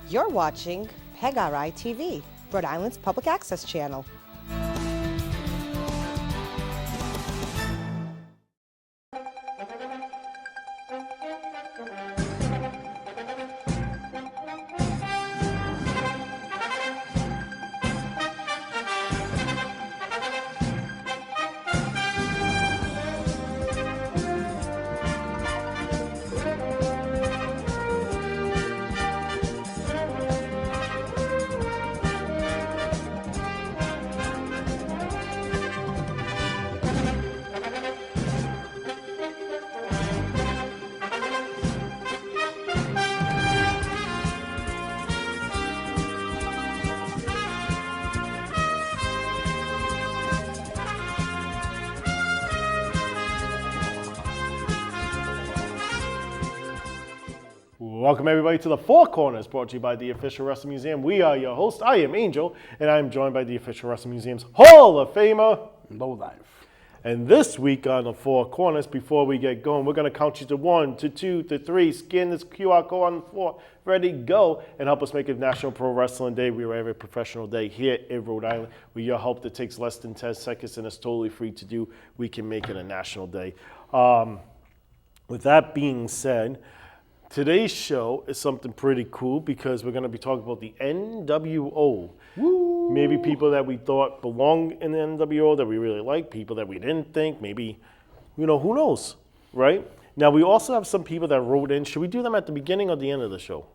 You're watching PEGRI TV, Rhode Island's public access channel. Welcome everybody to the Four Corners, brought to you by the Official Wrestling Museum. We are your host. I am Angel, and I am joined by the Official Wrestling Museum's Hall of Famer, Lowlife. And this week on the Four Corners, before we get going, we're going to count you to 1, to 2, to 3. Scan this QR code on the floor. Ready, go, and help us make it National Pro Wrestling Day. We are every professional day here in Rhode Island. With your help, that takes less than 10 seconds and it's totally free to do. We can make it a national day. With that being said, today's show is something pretty cool because we're going to be talking about the nWo. Woo. Maybe people that we thought belonged in the nWo that we really like, people that we didn't think, maybe, who knows, right? Now, we also have some people that wrote in. Should we do them at the beginning or the end of the show?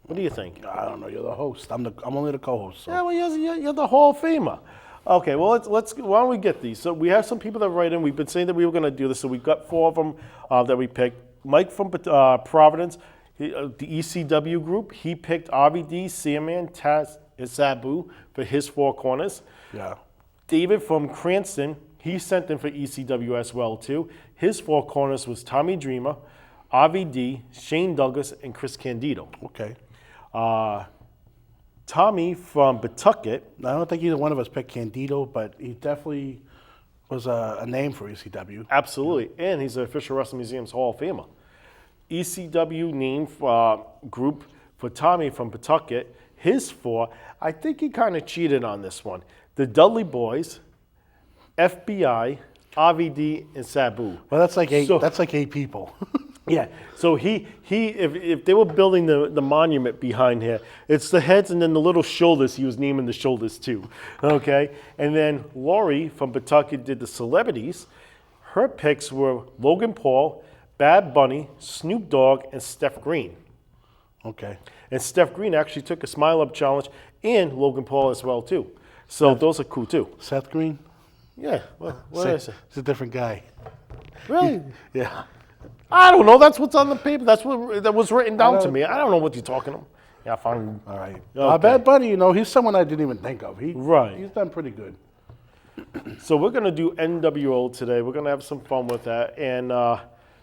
What do you think? I don't know. You're the host. I'm only the co-host. So. Yeah, well, you're the Hall of Famer. Okay, well, let's. Why don't we get these? So we have some people that write in. We've been saying that we were going to do this, so we've got 4 of them that we picked. Mike from Providence, the ECW group, he picked RVD, Sandman, Taz, and Sabu for his 4 corners. Yeah. David from Cranston, he sent in for ECW as well, too. His 4 corners was Tommy Dreamer, RVD, Shane Douglas, and Chris Candido. Okay. Tommy from Pawtucket. I don't think either one of us picked Candido, but he definitely was a name for ECW. Absolutely, and he's the Official Wrestling Museum's Hall of Famer. ECW name group for Tommy from Pawtucket. His 4, I think he kind of cheated on this one. The Dudley Boys, FBI, RVD, and Sabu. Well, that's like 8. That's like 8 people. Yeah. So if they were building the monument behind here, it's the heads and then the little shoulders. He was naming the shoulders too. Okay. And then Lori from Pawtucket did the celebrities. Her picks were Logan Paul, Bad Bunny, Snoop Dogg, and Steph Green. Okay. And Steph Green actually took a Smile Up challenge, and Logan Paul as well too. So those are cool too. Seth Green? Yeah. What did I say? He's a different guy. Really? Yeah. I don't know. That's what's on the paper. That's what that was written down to me. I don't know what you're talking about. Yeah, fine. All right. Okay. Bad Bunny, he's someone I didn't even think of. Right. He's done pretty good. So we're going to do nWo today. We're going to have some fun with that. And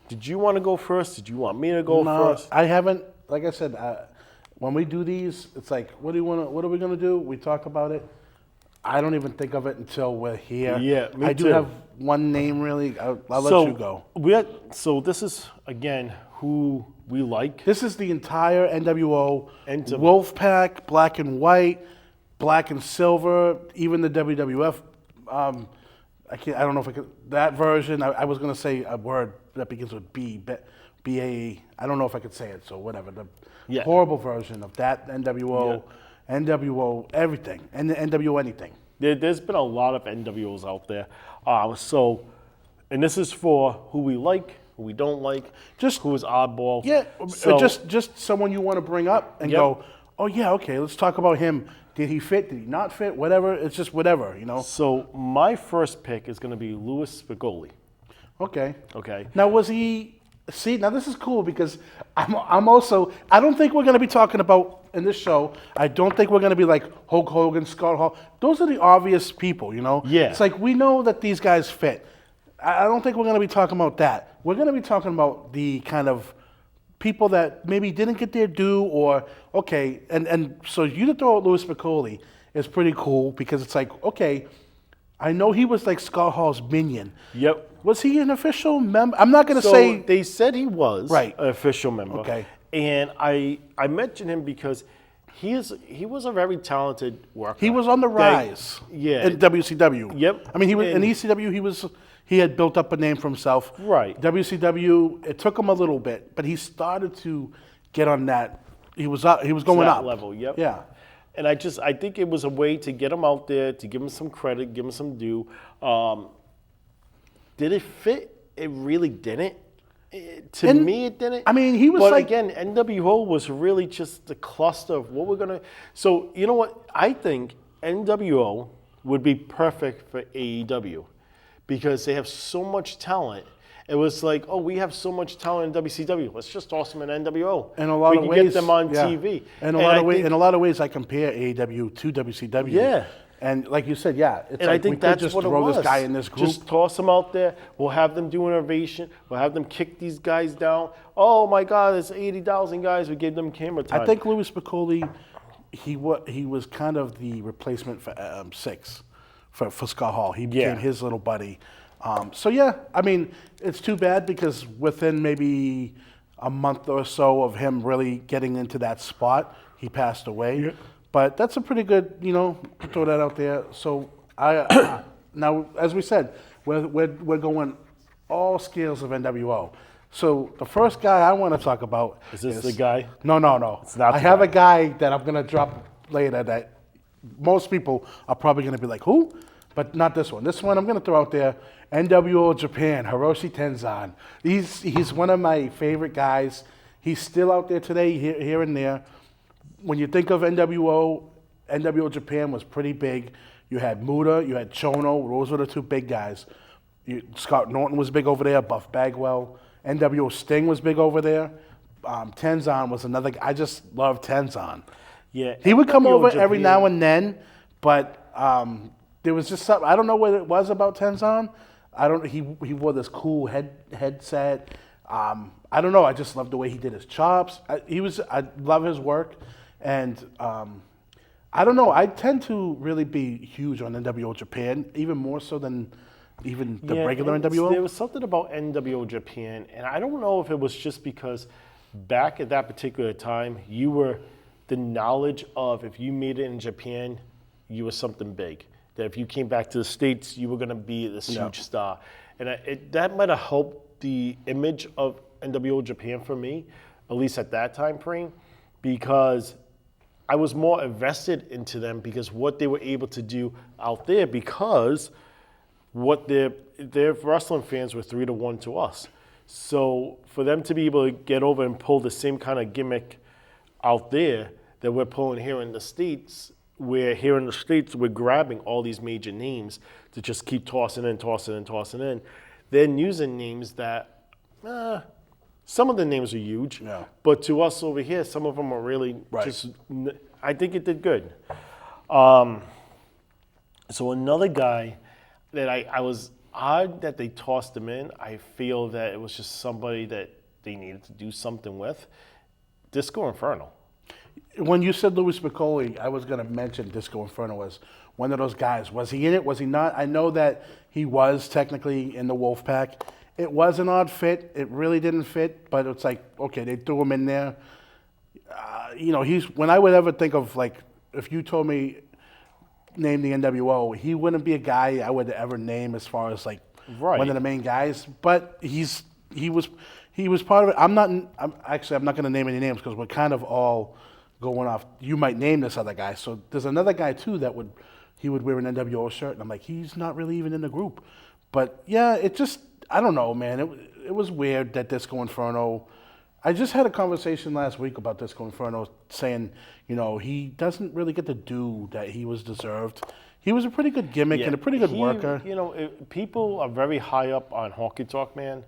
did you want to go first? Did you want me to go first? I haven't. Like I said, when we do these, it's like, what are we going to do? We talk about it. I don't even think of it until we're here. Yeah, me I too. do have one name, really. I'll let you go. So this is, again, who we like. This is the entire nWo, Wolfpack, Black and White, Black and Silver, even the WWF. I don't know if I could, that version. I was going to say a word that begins with B-A. I don't know if I could say it, so whatever. The horrible version of that nWo. Yeah. nWo everything, and nWo anything. There's been a lot of nWos out there. And this is for who we like, who we don't like, just who is oddball. Yeah, so, just someone you want to bring up and go, oh yeah, okay, let's talk about him. Did he fit? Did he not fit? Whatever. It's just whatever, So my first pick is going to be Louis Spigoli. Okay. Okay. Now was he? See, now this is cool because I'm also. I don't think we're going to be talking about in this show. I don't think we're going to be like Hulk Hogan, Scott Hall. Those are the obvious people, Yeah. It's like we know that these guys fit. I don't think we're going to be talking about that. We're going to be talking about the kind of people that maybe didn't get their due, or okay, and so you to throw out Louis Spicoli is pretty cool because it's like, okay, I know he was like Scott Hall's minion. Yep. Was he an official member? I'm not going to So say. they said he was Right. an official member. Okay. And I mentioned him because he was a very talented worker. He was on the rise. Yeah. In WCW. Yep. I mean, he was in And- ECW. He had built up a name for himself. Right. WCW. It took him a little bit, but he started to get on that. He was up. He was going that up. level. Yep. Yeah. And I think it was a way to get him out there, to give him some credit, give him some due. Did it fit? It really didn't. To And, me, it didn't. I mean, he was but like- again, NWO was really just the cluster of what we're gonna. So you know what? I think NWO would be perfect for AEW because they have so much talent. It was like, oh, we have so much talent in WCW. Let's just toss them in NWO. In a lot we of can ways, get them on yeah. TV. In And a lot of ways, I compare AEW to WCW. Yeah. And like you said, yeah, it's And like I think we that's could just what it throw was. this guy in this group. Just toss them out there. We'll have them do innovation. We'll have them kick these guys down. Oh my God, there's 80,000 guys. We gave them camera time. I think Louis Piccoli, he was kind of the replacement for Six, for Scott Hall. He became his little buddy. So yeah, I mean, it's too bad because within maybe a month or so of him really getting into that spot, he passed away. Yeah. But that's a pretty good, throw that out there. So I now, as we said, we're going all scales of NWO. So the first guy I want to talk about Is this the guy? No. It's not I the have guy. a guy that I'm gonna drop later that most people are probably gonna be like, who? But not this one. This one I'm gonna throw out there. NWO Japan, Hiroshi Tenzan. He's one of my favorite guys. He's still out there today, here and there. When you think of NWO Japan was pretty big. You had Muda, you had Chono. Those were the two big guys. Scott Norton was big over there. Buff Bagwell. NWO Sting was big over there. Tenzan was another guy. I just love Tenzan. Yeah, He would come NWO over every Japan- now and then, but there was just something. I don't know what it was about Tenzan. He wore this cool headset. I don't know. I just loved the way he did his chops. I love his work, and I don't know. I tend to really be huge on NWO Japan, even more so than even the regular and NWO. There was something about NWO Japan, and I don't know if it was just because back at that particular time, you were the knowledge of if you made it in Japan, you were something big. That if you came back to the States, you were going to be this huge star. And that might have helped the image of NWO Japan for me, at least at that time frame, because I was more invested into them because what they were able to do out there, because what their wrestling fans were 3-1 to us. So for them to be able to get over and pull the same kind of gimmick out there that we're pulling here in the States, where here in the States we're grabbing all these major names to just keep tossing in. Then using names that, some of the names are huge, but to us over here, some of them are really just, I think it did good. So another guy that I was odd that they tossed him in. I feel that it was just somebody that they needed to do something with. Disco Inferno. When you said Louis Piccoli, I was going to mention Disco Inferno as one of those guys. Was he in it? Was he not? I know that he was technically in the Wolfpack. It was an odd fit. It really didn't fit, but it's like, okay, they threw him in there. When I would ever think of, like, if you told me name the NWO, he wouldn't be a guy I would ever name as far as like one of the main guys. But he was part of it. I'm not going to name any names because we're kind of all going off. You might name this other guy. So there's another guy too that would wear an NWO shirt, and I'm like, he's not really even in the group. But yeah, it just, I don't know, man. It was weird that Disco Inferno. I just had a conversation last week about Disco Inferno, saying, he doesn't really get the due that he was deserved. He was a pretty good gimmick and a pretty good worker. People are very high up on Honky Tonk Man.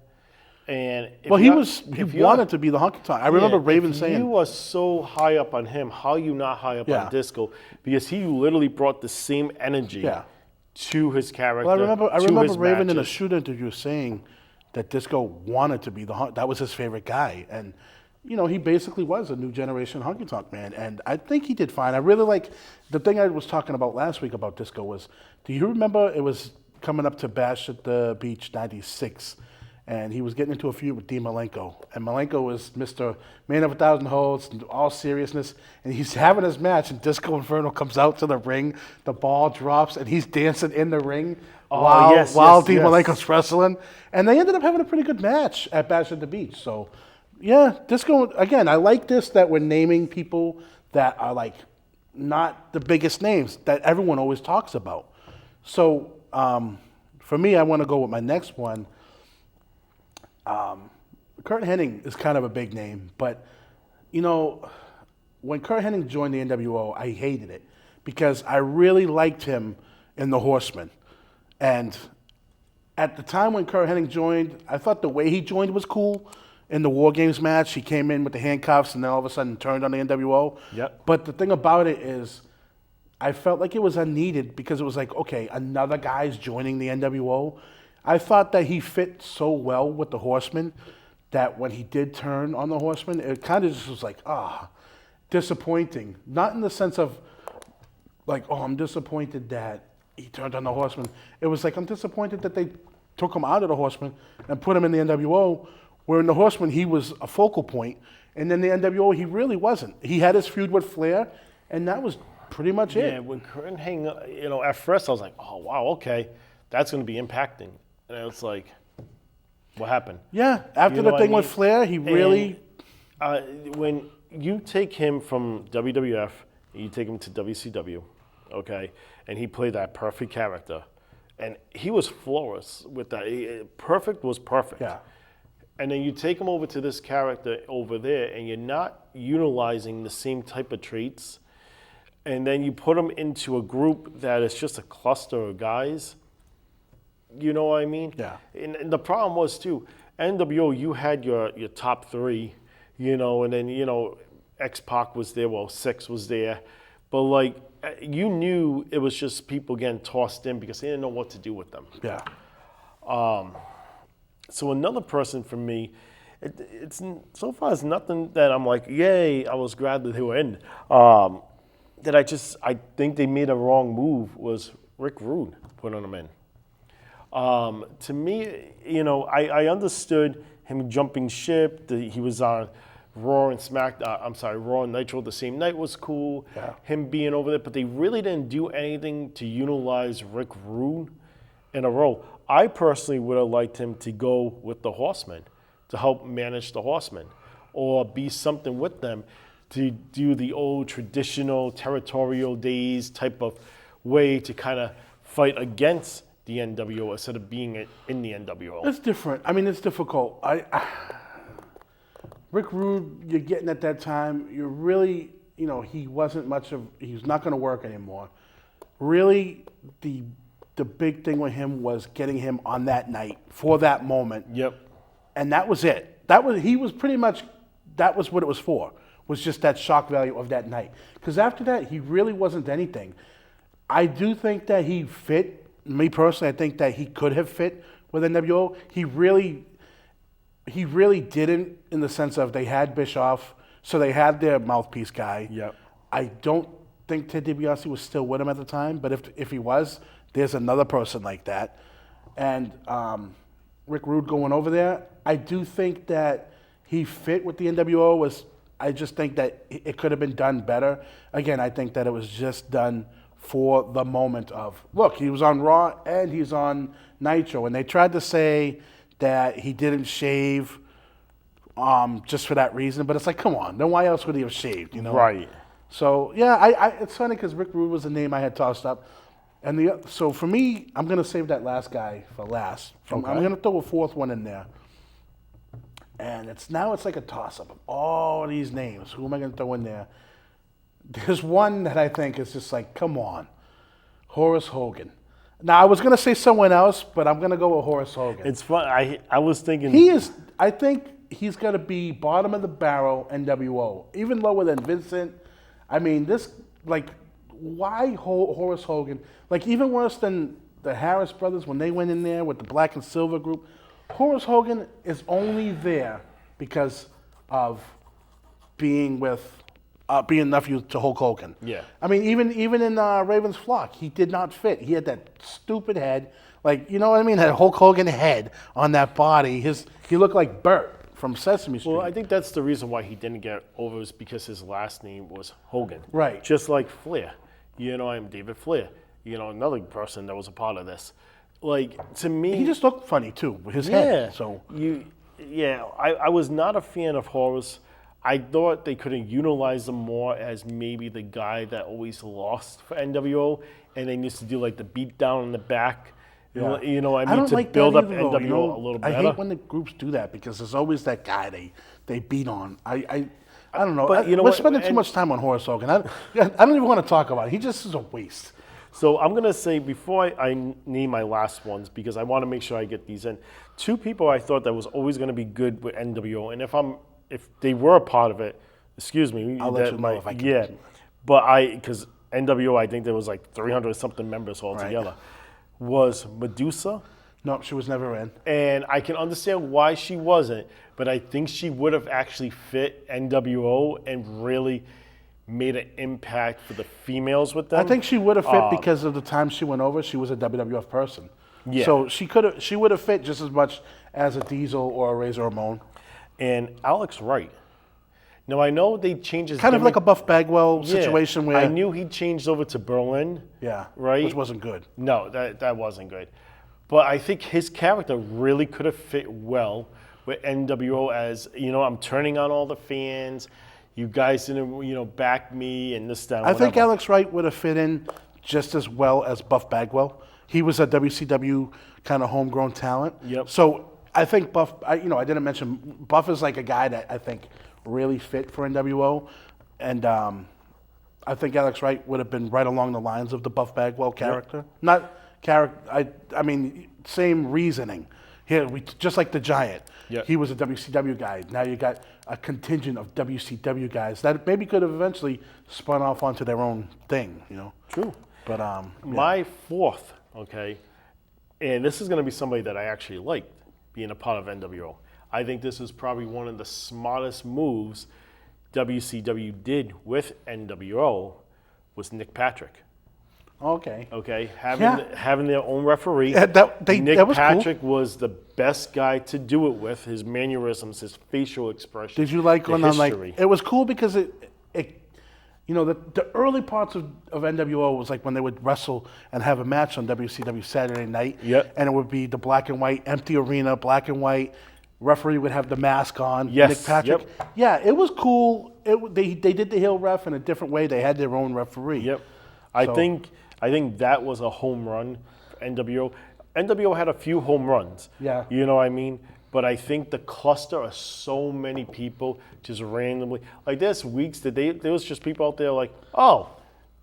And he wanted to be the Honky Tonk. I remember Raven saying, you are so high up on him, how are you not high up on Disco? Because he literally brought the same energy to his character. Well, I remember Raven in a shoot interview saying that Disco wanted to be that was his favorite guy. And, he basically was a new generation Honky Tonk Man. And I think he did fine. I really like, the thing I was talking about last week about Disco was, do you remember it was coming up to Bash at the Beach 96? and he was getting into a feud with Dean Malenko. And Malenko was Mr. Man of 1,000 Holds, in all seriousness, and he's having his match, and Disco Inferno comes out to the ring, the ball drops, and he's dancing in the ring while Dean Malenko's wrestling. And they ended up having a pretty good match at Bash at the Beach. So, yeah, Disco, again, I like this that we're naming people that are like not the biggest names that everyone always talks about. So, for me, I want to go with my next one. Kurt Hennig is kind of a big name, but, you know, when Kurt Hennig joined the nWo, I hated it because I really liked him in the Horsemen. And at the time when Kurt Hennig joined, I thought the way he joined was cool. In the War Games match, he came in with the handcuffs and then all of a sudden turned on the nWo. Yep. But the thing about it is, I felt like it was unneeded because it was like, okay, another guy's joining the nWo. I thought that he fit so well with the Horsemen that when he did turn on the Horsemen, it kind of just was like, disappointing. Not in the sense of like, oh, I'm disappointed that he turned on the Horsemen. It was like, I'm disappointed that they took him out of the Horsemen and put him in the nWo, where in the Horsemen he was a focal point, and then the nWo he really wasn't. He had his feud with Flair, and that was pretty much it. Yeah, when Kurt Hennig, at first I was like, oh, wow, okay, that's going to be impacting. And it's like, what happened? Yeah, after the thing with Flair, he really... when you take him from WWF, you take him to WCW, okay, and he played that perfect character, and he was flawless with that. Perfect was perfect. Yeah. And then you take him over to this character over there, and you're not utilizing the same type of traits, and then you put him into a group that is just a cluster of guys. You know what I mean? Yeah. And the problem was, too, nWo, you had your top three, and then, X-Pac was there, Six was there. But, like, you knew it was just people getting tossed in because they didn't know what to do with them. Yeah. So another person for me, it's so far it's nothing that I'm like, yay, I was glad that they were in. That I think they made a wrong move was Rick Rude putting them in. To me, I understood him jumping ship. He was on Raw and Nitro the same night was cool. Yeah. Him being over there, but they really didn't do anything to utilize Rick Rude in a role. I personally would have liked him to go with the Horsemen to help manage the Horsemen, or be something with them to do the old traditional territorial days type of way to kind of fight against the nWo instead of being in the nWo. It's different. I mean, it's difficult. Rick Rude, you're getting at that time, you're really, he wasn't he's not going to work anymore. Really, the big thing with him was getting him on that night for that moment. Yep. And that was it. He was pretty much, that was what it was for, was just that shock value of that night. Because after that, he really wasn't anything. I do think that he fit, me personally, I think that he could have fit with nWo. He really didn't, in the sense of they had Bischoff, so they had their mouthpiece guy. Yep. I don't think Ted DiBiase was still with him at the time, but if he was, there's another person like that. And Rick Rude going over there, I do think that he fit with the nWo. I just think that it could have been done better. Again, I think that it was just done for the moment of, look, he was on Raw and he's on Nitro, and they tried to say that he didn't shave just for that reason, but it's like, come on, then why else would he have shaved, Right. So, yeah, it's funny because Rick Rude was the name I had tossed up. And so for me, I'm going to save that last guy for last. Okay. I'm going to throw a fourth one in there. And it's like a toss-up of all these names. Who am I going to throw in there? There's one that I think is just like, come on, Horace Hogan. Now, I was going to say someone else, but I'm going to go with Horace Hogan. It's fun. I was thinking... I think he's going to be bottom of the barrel nWo, even lower than Vincent. I mean, why Horace Hogan? Like, even worse than the Harris brothers when they went in there with the Black and Silver group. Horace Hogan is only there because of being nephew to Hulk Hogan. Yeah. I mean, even in Raven's flock, he did not fit. He had that stupid head, Like, you know what I mean? Had a Hulk Hogan head on that body. He looked like Bert from Sesame Street. Well, I think that's the reason why he didn't get over is because his last name was Hogan. Right. Just like Flair. I'm David Flair. Another person that was a part of this. Like, to me... He just looked funny, too, with his yeah, head. So I was not a fan of Horace. I thought they could have utilized him more as maybe the guy that always lost for NWO, and they used to do like the beat down in the back. Yeah. I mean, I don't to like build that up either, though, NWO a little better. I hate when the groups do that because there's always that guy they beat on. I don't know. But you know we're what? spending too much time on Horace Hogan. I don't even want to talk about it. He just is a waste. So I'm going to say, before I name my last ones, because I want to make sure I get these in, two people I thought that was always going to be good with NWO, and if they were a part of it, excuse me. I'll let you know if I can. Yeah, because NWO, I think there was like 300-something members altogether, was Medusa. No, she was never in. And I can understand why she wasn't, but I think she would have actually fit NWO and really made an impact for the females with them. I think she would have fit because of the time she went over. She was a WWF person. Yeah. So she would have fit just as much as a Diesel or a Razor Ramon. And Alex Wright. Now, I know they changed his Kind of like gimmick. a Buff Bagwell situation where... I knew he changed over to Berlin. Yeah, right? which wasn't good. No, that wasn't good. But I think his character really could have fit well with NWO as, I'm turning on all the fans. You guys didn't, back me and this, that, I think whatever. Alex Wright would have fit in just as well as Buff Bagwell. He was a WCW kind of homegrown talent. Yep. So I think Buff, I didn't mention, Buff is like a guy that I think really fit for NWO. And I think Alex Wright would have been right along the lines of the Buff Bagwell character. Yep. Not character, I mean, same reasoning. Here, just like the Giant. Yep. He was a WCW guy. Now you got a contingent of WCW guys that maybe could have eventually spun off onto their own thing, True. But My fourth, okay, and this is going to be somebody that I actually liked being a part of NWO. I think this is probably one of the smartest moves WCW did with NWO was Nick Patrick. Okay. Okay, having their own referee. Yeah, Nick that was Patrick cool. was the best guy to do it with. His mannerisms, his facial expression. Did you like the when I'm like? history. It was cool because the early parts of NWO was like when they would wrestle and have a match on WCW Saturday night. Yep. And it would be the black and white, empty arena, black and white. Referee would have the mask on. Yes, Nick Patrick. yep. Yeah, it was cool. They did the heel ref in a different way. They had their own referee. Yep. I think that was a home run for NWO. NWO had a few home runs. Yeah. You know what I mean? But I think the cluster of so many people just randomly, like there's weeks that there was just people out there like, oh,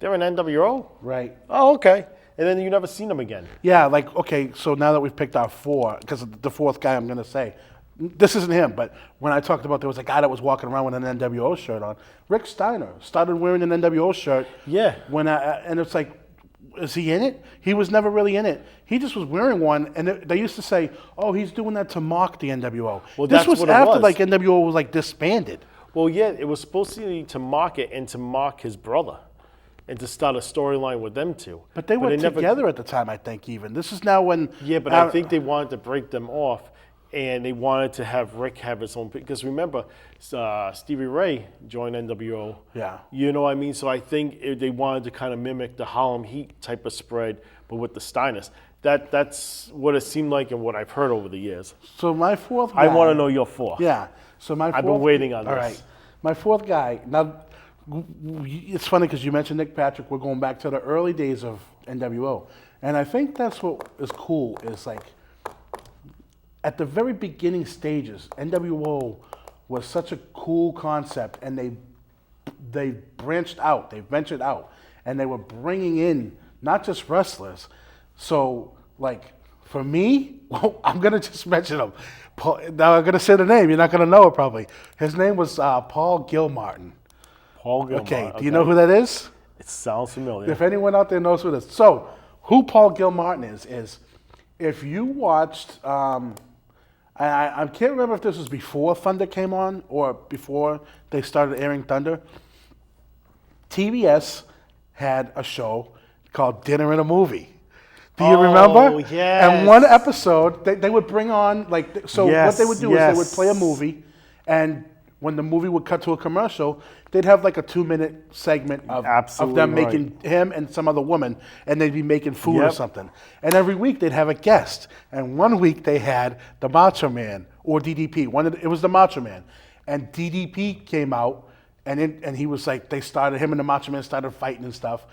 they're in NWO? Right. Oh, okay. And then you never seen them again. Yeah, like, okay, so now that we've picked our four, because the fourth guy I'm going to say, this isn't him, but when I talked about there was a guy that was walking around with an NWO shirt on, Rick Steiner started wearing an NWO shirt. Yeah. And it's like, is he in it? He was never really in it. He just was wearing one, and they used to say, oh, he's doing that to mock the NWO. Well, this that's was what it after was. like NWO was like disbanded. Well, yeah, it was supposed to be to mock it and to mock his brother and to start a storyline with them two. But they were together at the time, I think, even. This is now when... Yeah, but I think they wanted to break them off, and they wanted to have Rick have his own... Because remember, Stevie Ray joined NWO. Yeah. You know what I mean? So I think they wanted to kind of mimic the Harlem Heat type of spread, but with the Steiners. That's what it seemed like and what I've heard over the years. So my fourth guy... I want to know your fourth. Yeah. So my fourth... I've been waiting on this. All right. My fourth guy... Now, it's funny because you mentioned Nick Patrick. We're going back to the early days of NWO. And I think that's what is cool is like... At the very beginning stages, NWO was such a cool concept, and they branched out, they ventured out, and they were bringing in not just wrestlers. So, like, for me, well, I'm gonna just mention him. Now I'm gonna say the name. You're not gonna know it probably. His name was Paul Gilmartin. Paul Gilmartin. Okay, do you know who that is? It sounds familiar. If anyone out there knows who it is. So, who Paul Gilmartin is if you watched... I can't remember if this was before Thunder came on or before they started airing Thunder. TBS had a show called Dinner and a Movie. Do you remember? Yes. And one episode, they would bring on, like, so what they would do is they would play a movie, and when the movie would cut to a commercial, they'd have like a 2-minute segment of them making him and some other woman, and they'd be making food or something. And every week they'd have a guest. And one week they had the Macho Man, or DDP. It was the Macho Man. And DDP came out, and he was like, him and the Macho Man started fighting and stuff.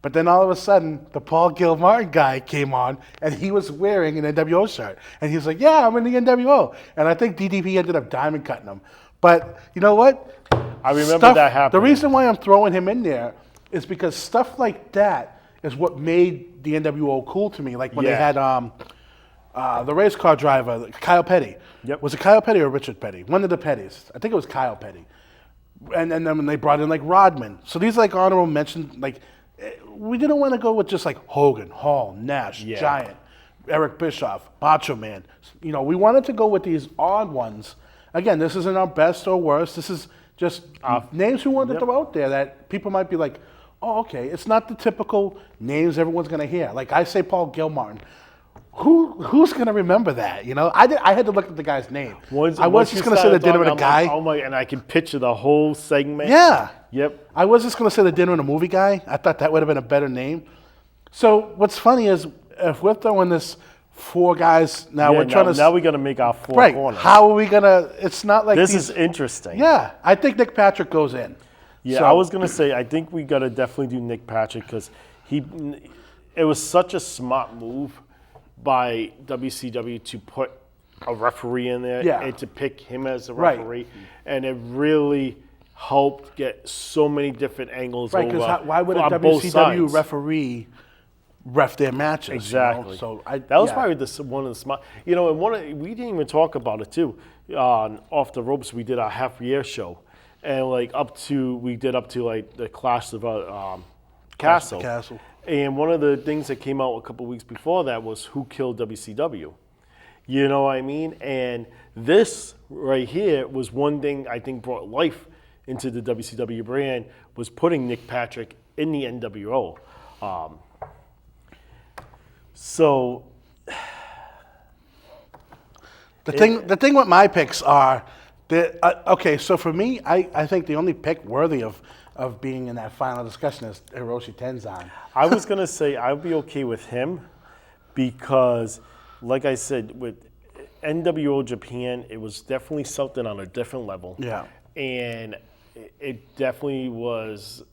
But then all of a sudden, the Paul Gilmartin guy came on, and he was wearing an NWO shirt. And he was like, yeah, I'm in the NWO. And I think DDP ended up diamond cutting him. But you know what? I remember that happening. The reason why I'm throwing him in there is because stuff like that is what made the NWO cool to me. Like when they had the race car driver, Kyle Petty. Yep. Was it Kyle Petty or Richard Petty? One of the Pettys. I think it was Kyle Petty. And then when they brought in like Rodman. So these like honorable mentions, like we didn't want to go with just like Hogan, Hall, Nash, Giant, Eric Bischoff, Macho Man. You know, we wanted to go with these odd ones. Again, this isn't our best or worst. This is just names we wanted to throw out there that people might be like, oh, okay. It's not the typical names everyone's going to hear. Like I say Paul Gilmartin. Who's going to remember that? You know, I had to look at the guy's name. I was just going to say the dinner with a guy. Like, oh my, and I can picture the whole segment. Yeah. Yep. I was just going to say the dinner and a movie guy. I thought that would have been a better name. So what's funny is if we're throwing this 4 guys, now we're trying to... Now we got to make our 4 corners. How are we going to... It's not like this is interesting. Yeah. I think Nick Patrick goes in. Yeah, so, I was going to say, I think we got to definitely do Nick Patrick because it was such a smart move by WCW to put a referee in there and to pick him as a referee. And it really helped get so many different angles over. Because why would a WCW referee ref their matches? Exactly. You know? So that was probably one of the smart. You know, and we didn't even talk about it too. Off the Ropes, we did our half-year show, and like we did up to like the Clash of Castle. And one of the things that came out a couple weeks before that was who killed WCW. You know what I mean? And this right here was one thing I think brought life into the WCW brand was putting Nick Patrick in the NWO. So the thing with my picks are that okay. So for me, I think the only pick worthy of being in that final discussion is Hiroshi Tenzan. I was gonna say I would be okay with him because, like I said, with NWO Japan, it was definitely something on a different level. Yeah, and it definitely was.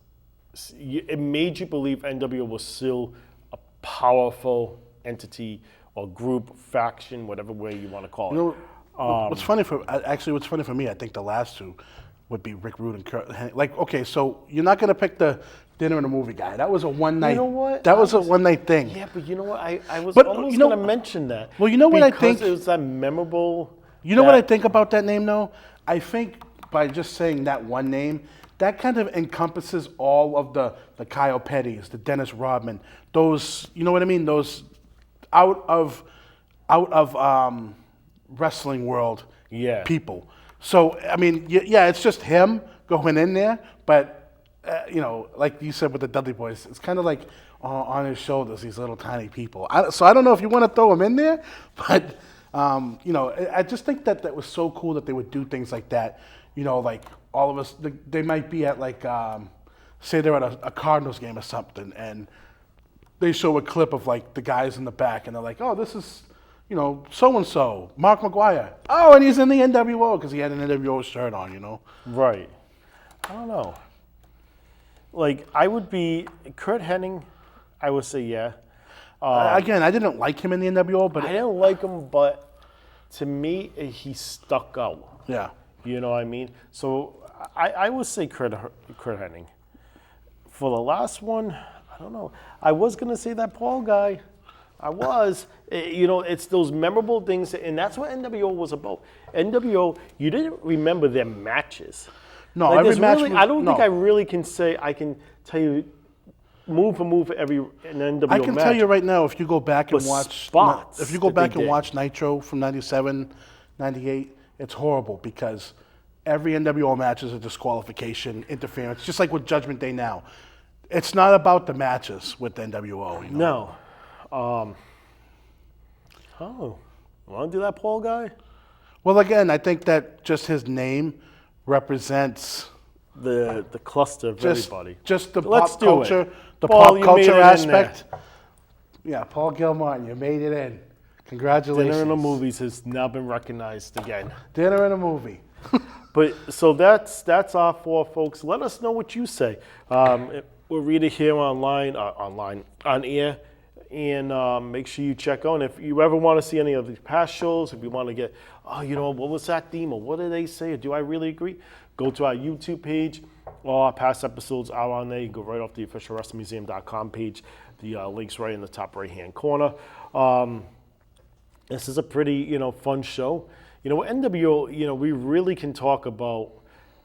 It made you believe NWO was still a powerful entity or group, faction, whatever way you want to call it. You know, what's funny for me, I think the last two would be Rick Rude and Kurt Hennig. Like, okay, so you're not going to pick the dinner and a movie guy. That was a one night. You know what? That was a one night thing. Yeah, but you know what? I was almost going to mention that. Well, you know what I think? Because it was that memorable. You know what I think about that name, though? I think by just saying that one name, that kind of encompasses all of the Kyle Pettys, the Dennis Rodman, those, you know what I mean? Those out of wrestling world people. So, I mean, yeah, it's just him going in there, but, you know, like you said with the Dudley Boys, it's kind of like on his shoulders, these little tiny people. So I don't know if you want to throw him in there, but, you know, I just think that was so cool that they would do things like that. You know, like all of us, they might be at like, say they're at a Cardinals game or something, and they show a clip of like the guys in the back, and they're like, oh, this is, you know, so-and-so, Mark McGuire. Oh, and he's in the NWO because he had an NWO shirt on, you know? Right. I don't know. Like, I would be, Kurt Hennig, I would say yeah. Again, I didn't like him in the NWO, but... I didn't like him, but to me, he stuck out. Yeah. You know what I mean? So I would say Kurt Hennig. For the last one, I don't know. I was going to say that Paul guy. I was. You know, it's those memorable things, and that's what NWO was about. NWO, you didn't remember their matches. No, like every match. Really, I don't think I really can say, I can tell you move for move every an NWO match. I can tell you right now, if you go back and watch spots, if you go back and watch Nitro from 97, 98, it's horrible because every NWO match is a disqualification, interference, just like with Judgment Day now. It's not about the matches with NWO. You know? Oh, want to do that Paul guy? Well, again, I think that just his name represents The cluster of everybody. just the Let's pop do culture, it. the Paul, you pop made culture it in there. aspect. Yeah, Paul Gilmartin, you made it in. Congratulations. Dinner in the movies has now been recognized again. Dinner in a movie. But so that's our 4, folks. Let us know what you say. We'll read it here on air, and make sure you check on. If you ever want to see any of these past shows, if you want to get, what was that theme, or what did they say, or do I really agree? Go to our YouTube page. All our past episodes are on there. You can go right off the officialwrestlingmuseum.com page. The link's right in the top right-hand corner. This is a pretty, fun show. NWO, we really can talk about.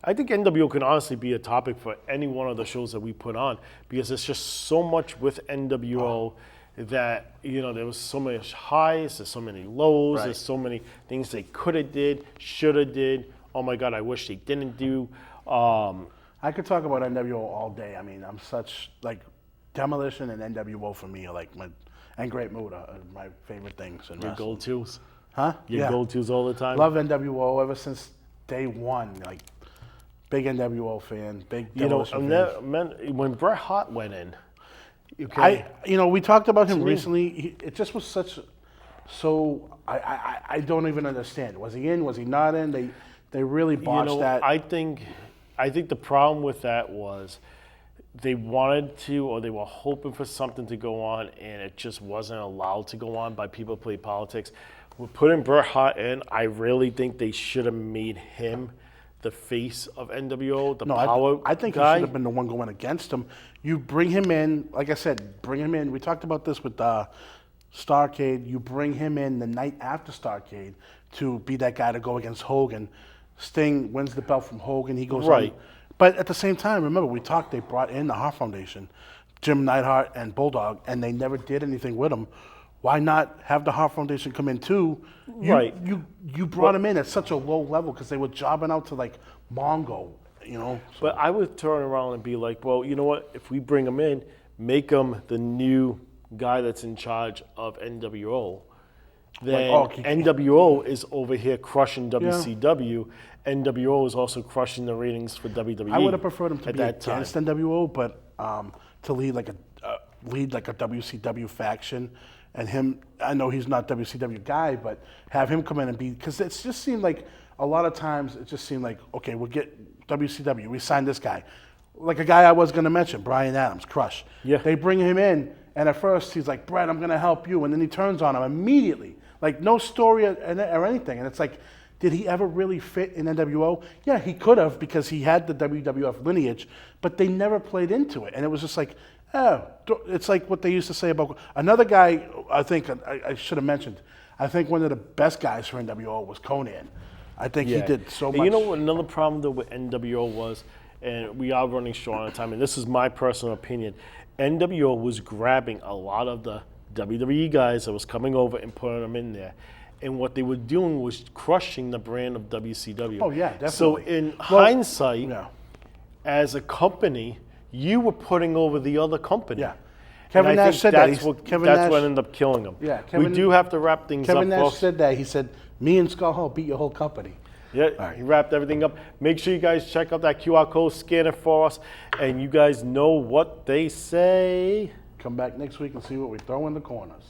I think NWO can honestly be a topic for any one of the shows that we put on, because there's just so much with NWO that, there was so much highs, there's so many lows, Right. there's so many things they could have did, should have did. Oh my God, I wish they didn't do. I could talk about NWO all day. I mean, I'm such, Demolition and NWO for me are and Great Mood are my favorite things in Your wrestling. go-tos. Huh? Your go-tos all the time. Love NWO ever since day one. Big NWO fan, big Demolition fan. When Bret Hart went in, okay, we talked about him me. recently. It just was I don't even understand. Was he in? Was he not in? They really botched that. I think the problem with that was they wanted to, or they were hoping for something to go on, and it just wasn't allowed to go on by people who play politics. We're putting Bret Hart in. I really think they should have made him the face of NWO, the power I think guy. he should have been the one going against him. You bring him in, like I said, bring him in. We talked about this with Starrcade. You bring him in the night after Starrcade to be that guy to go against Hogan. Sting wins the belt from Hogan. He goes Right. on. But at the same time, remember, we talked, they brought in the Hart Foundation, Jim Neidhart and Bulldog, and they never did anything with him. Why not have the Hart Foundation come in too? Right. You brought him in at such a low level because they were jobbing out to Mongo, So. But I would turn around and be like, well, you know what? If we bring him in, make him the new guy that's in charge of NWO. Then NWO is over here crushing WCW. NWO is also crushing the ratings for WWE. I would have preferred him to be that against time. NWO, but to lead like a WCW faction, and him. I know he's not WCW guy, but have him come in and be, because it just seemed like a lot of times it just seemed like, okay, we'll get WCW. We signed this guy, like a guy I was going to mention, Brian Adams, Crush. Yeah. They bring him in, and at first he's like, Brett, I'm going to help you, and then he turns on him immediately, like no story or anything, and it's like, did he ever really fit in NWO? Yeah, he could have, because he had the WWF lineage, but they never played into it. And it was just like, it's like what they used to say about another guy. I think I should have mentioned. I think one of the best guys for NWO was Conan. I think he did so much. You know what another problem though with NWO was, and we are running short on time, and this is my personal opinion, NWO was grabbing a lot of the WWE guys that was coming over and putting them in there. And what they were doing was crushing the brand of WCW. Oh, yeah, definitely. So in hindsight, as a company, you were putting over the other company. Yeah. Kevin Nash said that's that. what Kevin Nash, ended up killing him. Yeah, we do have to wrap things Kevin up, Nash folks. said that. He said, me and Scott Hall beat your whole company. Yeah, right. He wrapped everything up. Make sure you guys check out that QR code, scan it for us, and you guys know what they say. Come back next week and see what we throw in the corners.